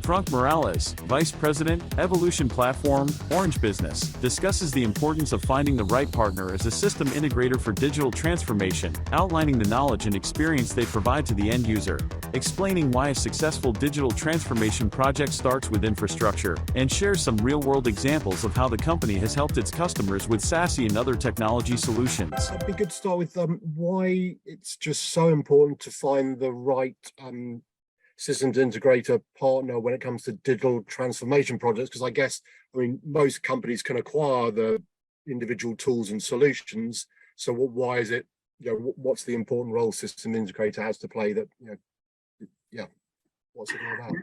Franck Morales, Vice President, Evolution Platform, Orange Business, discusses the importance of finding the right partner as a system integrator for digital transformation, outlining the knowledge and experience they provide to the end user, explaining why a successful digital transformation project starts with infrastructure, and shares some real-world examples of how the company has helped its customers with SASE and other technology solutions. It'd be good to start with why it's just so important to find the right systems integrator partner when it comes to digital transformation projects, because I guess, most companies can acquire the individual tools and solutions. So why is it, what's the important role system integrator has to play that, what's it all about?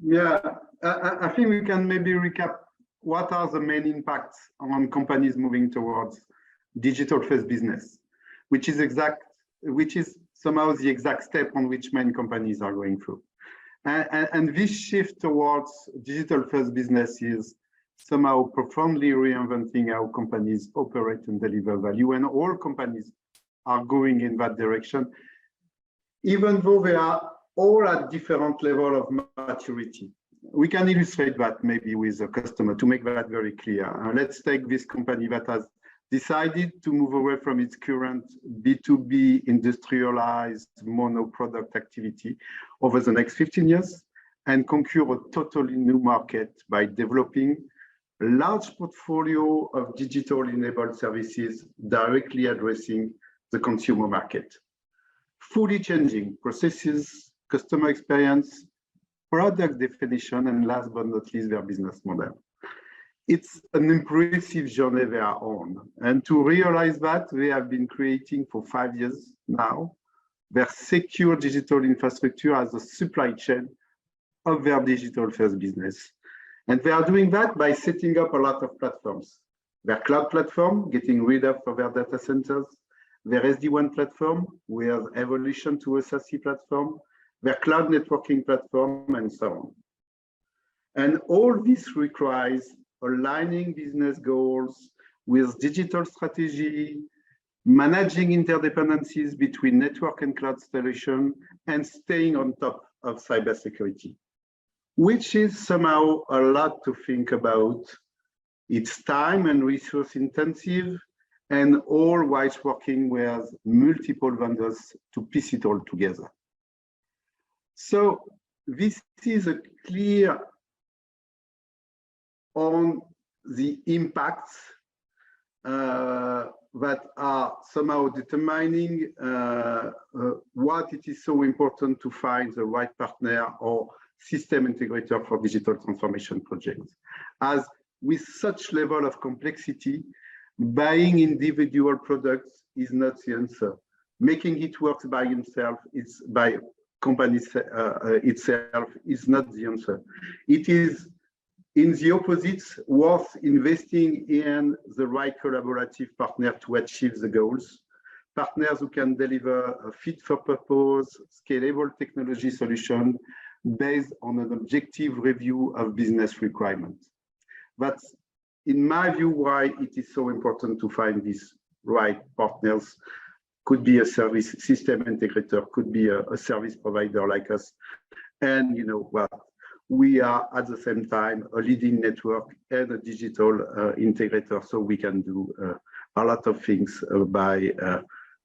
Yeah, I think we can maybe recap what are the main impacts on companies moving towards digital-first business, which is somehow the exact step on which many companies are going through. And this shift towards digital-first business is somehow profoundly reinventing how companies operate and deliver value, and all companies are going in that direction, even though they are all at different level of maturity. We can illustrate that maybe with a customer to make that very clear. Let's take this company that has decided to move away from its current B2B industrialized mono-product activity over the next 15 years and conquer a totally new market by developing a large portfolio of digital-enabled services directly addressing the consumer market, fully changing processes, customer experience, product definition, and last but not least, their business model. It's an impressive journey they are on. And to realize that, they have been creating for 5 years now their secure digital infrastructure as a supply chain of their digital-first business. And they are doing that by setting up a lot of platforms. Their cloud platform, getting rid of their data centers, their SD-WAN platform, with evolution to a SASE platform, their cloud networking platform, and so on. And all this requires aligning business goals with digital strategy, managing interdependencies between network and cloud solution, and staying on top of cybersecurity, which is somehow a lot to think about. It's time and resource intensive, and all whilst working with multiple vendors to piece it all together. So this is a clear on the impacts that are somehow determining what it is so important to find the right partner or system integrator for digital transformation projects. As with such level of complexity, buying individual products is not the answer. Making it work by himself, by company itself, is not the answer. It is, in the opposite, worth investing in the right collaborative partner to achieve the goals. Partners who can deliver a fit-for-purpose, scalable technology solution based on an objective review of business requirements. That's, in my view, why it is so important to find these right partners. Could be a service system integrator, could be a service provider like us. And we are at the same time a leading network and a digital integrator, so we can do a lot of things by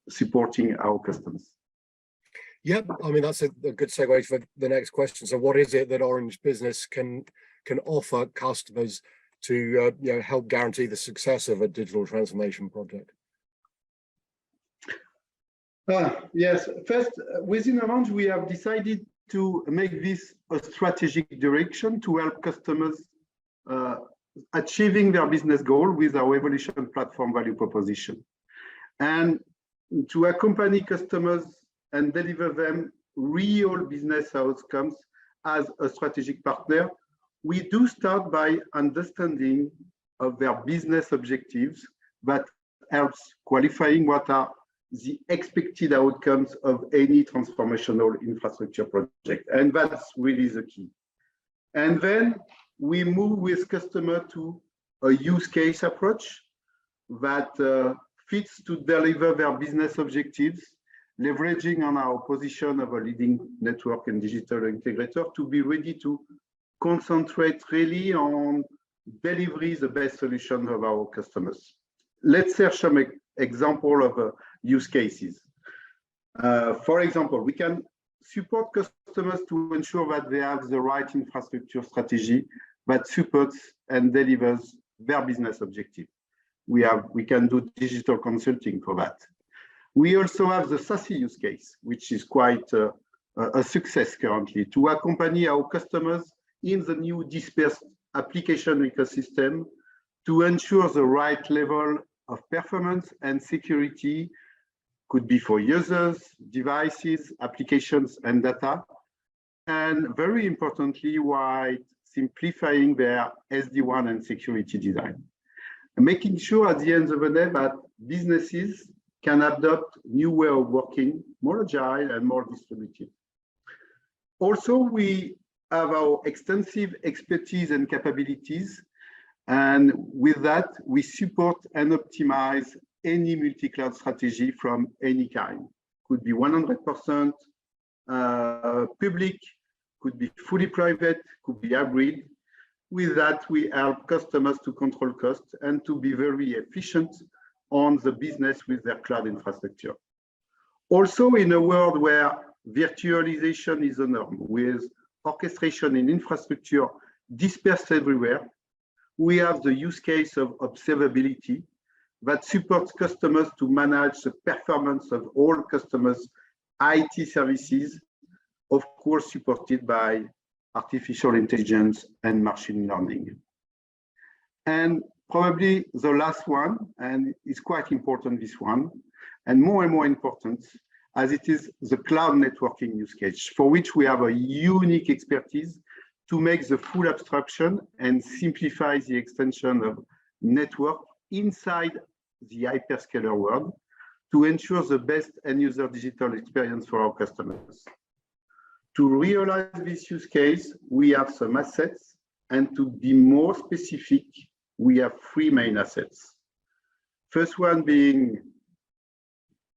supporting our customers. Yeah, that's a good segue for the next question. So what is it that Orange Business can offer customers to help guarantee the success of a digital transformation project? Yes, first, within Orange, we have decided to make this a strategic direction to help customers achieving their business goal with our Evolution platform value proposition, and to accompany customers and deliver them real business outcomes as a strategic partner. We do start by understanding of their business objectives that helps qualifying what are the expected outcomes of any transformational infrastructure project. And that's really the key. And then we move with customer to a use case approach that fits to deliver their business objectives, leveraging on our position of a leading network and digital integrator to be ready to concentrate really on delivery the best solution of our customers. Let's share some example of use cases. For example, we can support customers to ensure that they have the right infrastructure strategy that supports and delivers their business objective. We can do digital consulting for that. We also have the SASE use case, which is quite a success currently, to accompany our customers in the new dispersed application ecosystem to ensure the right level of performance and security, could be for users, devices, applications, and data. And very importantly, while simplifying their SD-WAN and security design. And making sure at the end of the day that businesses can adopt new way of working, more agile and more distributed. Also, we have our extensive expertise and capabilities. And with that, we support and optimize any multi-cloud strategy from any kind. Could be 100% public, could be fully private, could be hybrid. With that, we help customers to control costs and to be very efficient on the business with their cloud infrastructure. Also, in a world where virtualization is a norm, with orchestration in infrastructure dispersed everywhere, we have the use case of observability that supports customers to manage the performance of all customers' IT services, of course, supported by artificial intelligence and machine learning. And probably the last one, and it's quite important, this one, and more important, as it is the cloud networking use case, for which we have a unique expertise to make the full abstraction and simplify the extension of network inside the hyperscaler world to ensure the best end-user digital experience for our customers. To realize this use case, we have some assets, and to be more specific, we have three main assets. First one being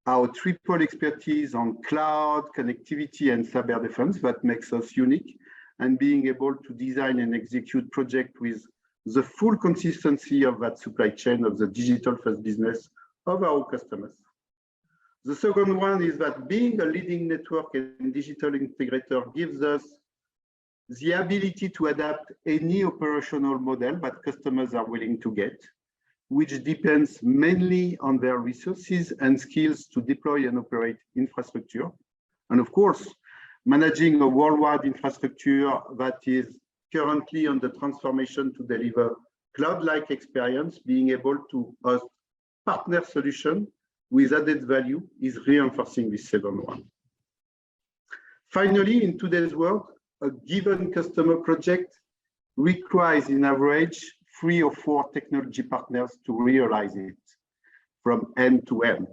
our triple expertise on cloud, connectivity, and cyber defense that makes us unique, and being able to design and execute projects with the full consistency of that supply chain of the digital first business of our customers. The second one is that being a leading network and digital integrator gives us the ability to adapt any operational model that customers are willing to get, which depends mainly on their resources and skills to deploy and operate infrastructure. And of course, managing a worldwide infrastructure that is currently on the transformation to deliver cloud-like experience, being able to host partner solution with added value is reinforcing this second one. Finally, in today's world, a given customer project requires in average 3 or 4 technology partners to realize it from end to end.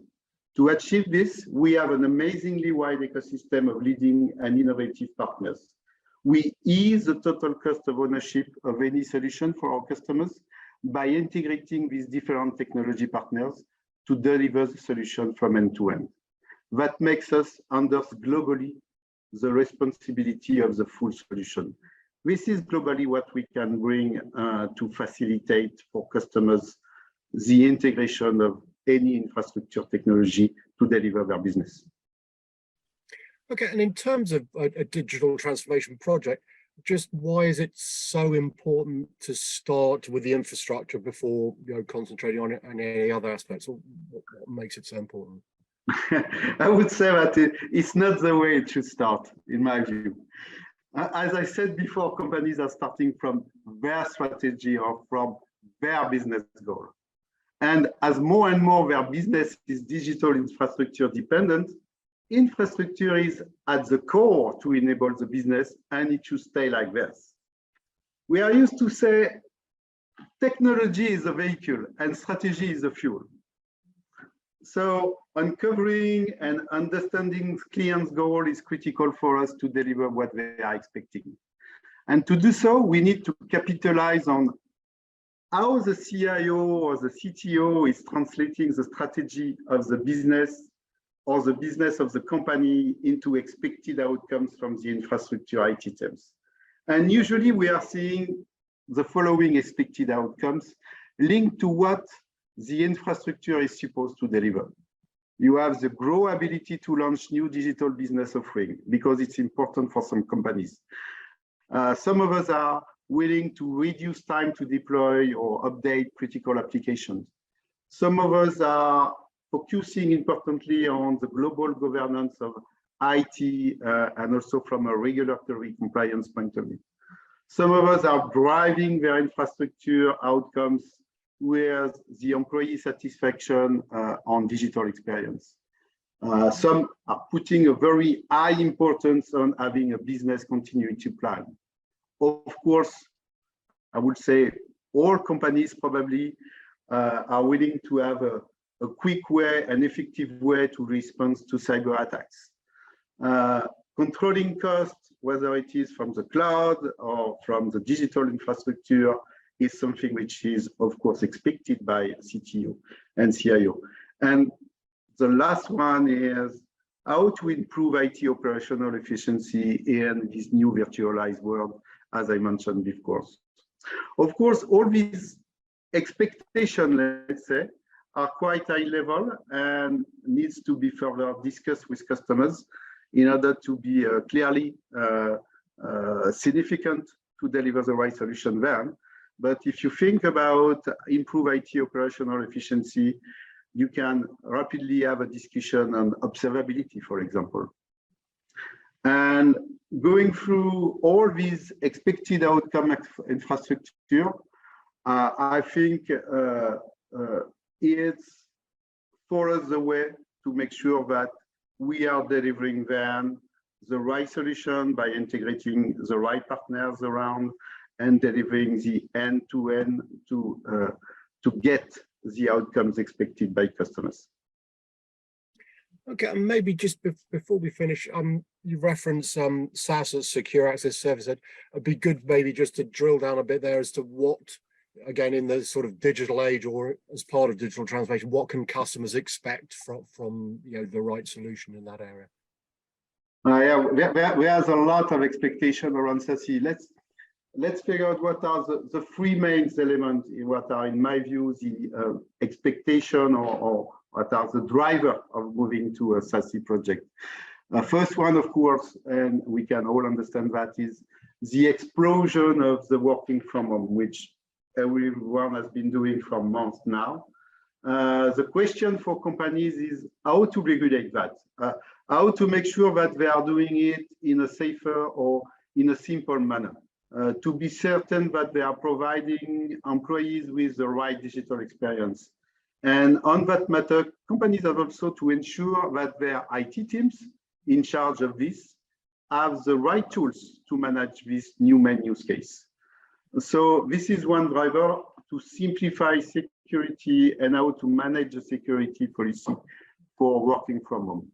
To achieve this, we have an amazingly wide ecosystem of leading and innovative partners. We ease the total cost of ownership of any solution for our customers by integrating these different technology partners to deliver the solution from end to end. That makes us under globally the responsibility of the full solution. This is globally what we can bring to facilitate for customers the integration of any infrastructure technology to deliver their business. Okay, and in terms of a digital transformation project, just why is it so important to start with the infrastructure before concentrating on any other aspects? Or what makes it so important? I would say that it's not the way it should start, in my view. As I said before, companies are starting from their strategy or from their business goal. And as more and more their business is digital infrastructure dependent, infrastructure is at the core to enable the business, and it should stay like this. We are used to say technology is a vehicle and strategy is a fuel. So uncovering and understanding clients' goal is critical for us to deliver what they are expecting. And to do so, we need to capitalize on how the CIO or the CTO is translating the strategy of the business or the business of the company into expected outcomes from the infrastructure IT teams. And usually we are seeing the following expected outcomes linked to what the infrastructure is supposed to deliver. You have the grow ability to launch new digital business offering because it's important for some companies. Some of us are willing to reduce time to deploy or update critical applications. Some of us are focusing importantly on the global governance of IT and also from a regulatory compliance point of view. Some of us are driving their infrastructure outcomes with the employee satisfaction on digital experience. Some are putting a very high importance on having a business continuity plan. Of course, I would say all companies probably are willing to have a quick way, an effective way to respond to cyber attacks. Controlling costs, whether it is from the cloud or from the digital infrastructure, is something which is, of course, expected by CTO and CIO. And the last one is how to improve IT operational efficiency in this new virtualized world, as I mentioned before. Of course, all these expectations, let's say, are quite high level and needs to be further discussed with customers in order to be clearly significant to deliver the right solution there. But if you think about improve IT operational efficiency, you can rapidly have a discussion on observability, for example. And going through all these expected outcome infrastructure, I think it's for us the way to make sure that we are delivering them the right solution by integrating the right partners around and delivering the end-to-end to get the outcomes expected by customers. Okay, and maybe just before we finish, you referenced SASE, Secure Access Service. It'd be good maybe just to drill down a bit there as to what, again, in the sort of digital age or as part of digital transformation, what can customers expect from the right solution in that area? Yeah, there's a lot of expectation around SASE. Let's figure out what are the three main elements, what are, in my view, the expectation or what are the driver of moving to a SASE project. First one, of course, and we can all understand that, is the explosion of the working from home, which everyone has been doing for months now. The question for companies is how to regulate that, how to make sure that they are doing it in a safer or in a simple manner, to be certain that they are providing employees with the right digital experience. And on that matter, companies have also to ensure that their IT teams in charge of this have the right tools to manage this new main use case. So this is one driver to simplify security and how to manage the security policy for working from home.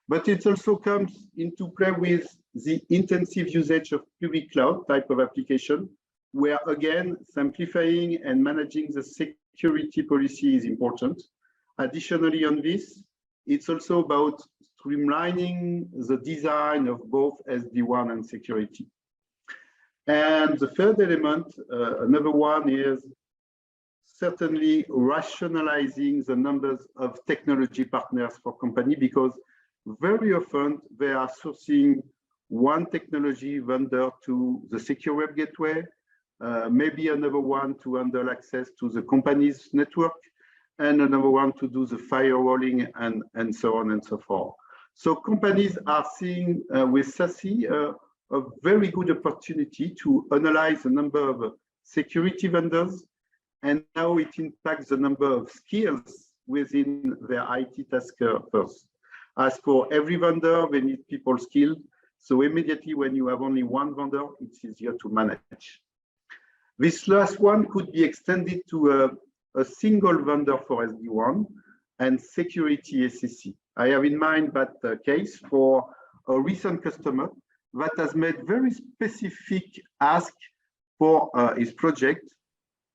But it also comes into play with the intensive usage of public cloud type of application, where again, simplifying and managing the security policy is important. Additionally on this, it's also about streamlining the design of both SD-WAN and security. And the third element, another one, is certainly rationalizing the numbers of technology partners for company, because very often they are sourcing one technology vendor to the secure web gateway, maybe another one to handle access to the company's network, and another one to do the firewalling and so on and so forth. So companies are seeing with SASE a very good opportunity to analyze the number of security vendors and how it impacts the number of skills within their IT task force. As for every vendor, they need people skilled. So immediately when you have only one vendor, it's easier to manage. This last one could be extended to a single vendor for SD-WAN and security SASE. I have in mind that case for a recent customer that has made very specific ask for his project.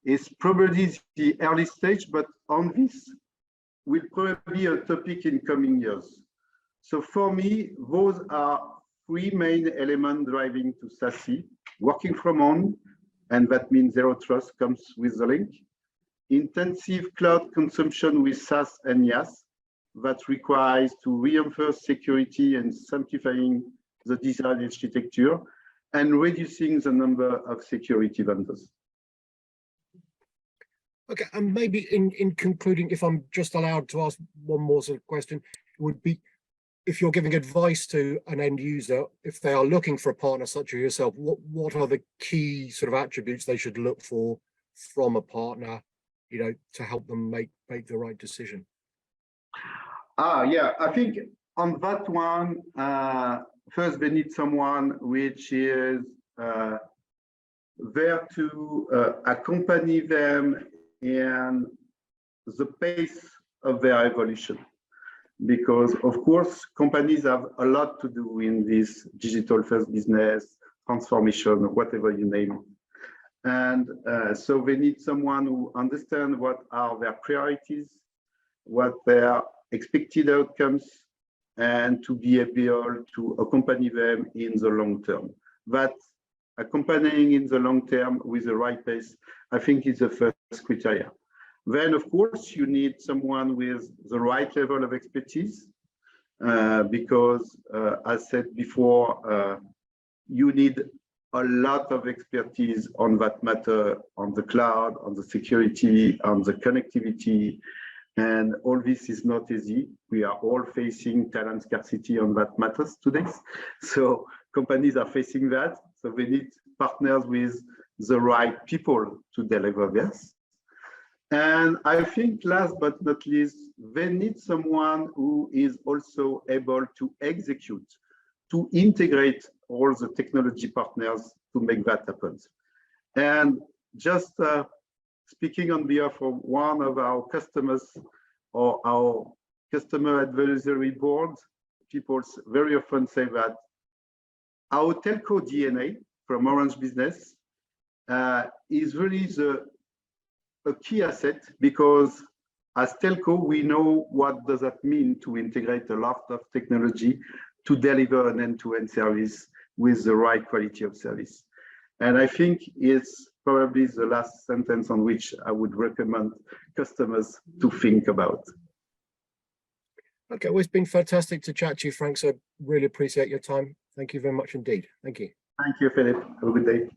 Is probably the early stage, but on this will probably be a topic in coming years. So for me, those are three main elements driving to SASE. working from home, and that means zero trust comes with the link. Intensive cloud consumption with SaaS and IaaS that requires to reinforce security and simplifying the design architecture and reducing the number of security vendors. Okay, and maybe in concluding, if I'm just allowed to ask one more sort of question, would be if you're giving advice to an end user, if they are looking for a partner such as yourself, what are the key sort of attributes they should look for from a partner, you know, to help them make the right decision? Yeah, I think on that one, first they need someone which is there to accompany them in the pace of their evolution. Because of course, companies have a lot to do in this digital first business, transformation, whatever you name it. And so they need someone who understands what are their priorities, what their expected outcomes, and to be able to accompany them in the long term. But accompanying in the long term with the right pace, I think is the first criteria. Then, of course, you need someone with the right level of expertise, because, as said before, you need a lot of expertise on that matter, on the cloud, on the security, on the connectivity, and all this is not easy. We are all facing talent scarcity on that matters today. So companies are facing that. So they need partners with the right people to deliver this. And I think last but not least, they need someone who is also able to execute, to integrate all the technology partners to make that happen. And just speaking on behalf of one of our customers or our customer advisory board, people very often say that our telco DNA from Orange Business is really a key asset, because as telco, we know what does that mean to integrate a lot of technology to deliver an end-to-end service with the right quality of service. And I think it's probably the last sentence on which I would recommend customers to think about. Okay, well, it's been fantastic to chat to you, Frank, so really appreciate your time. Thank you very much indeed. Thank you. Thank you, Philip. Have a good day.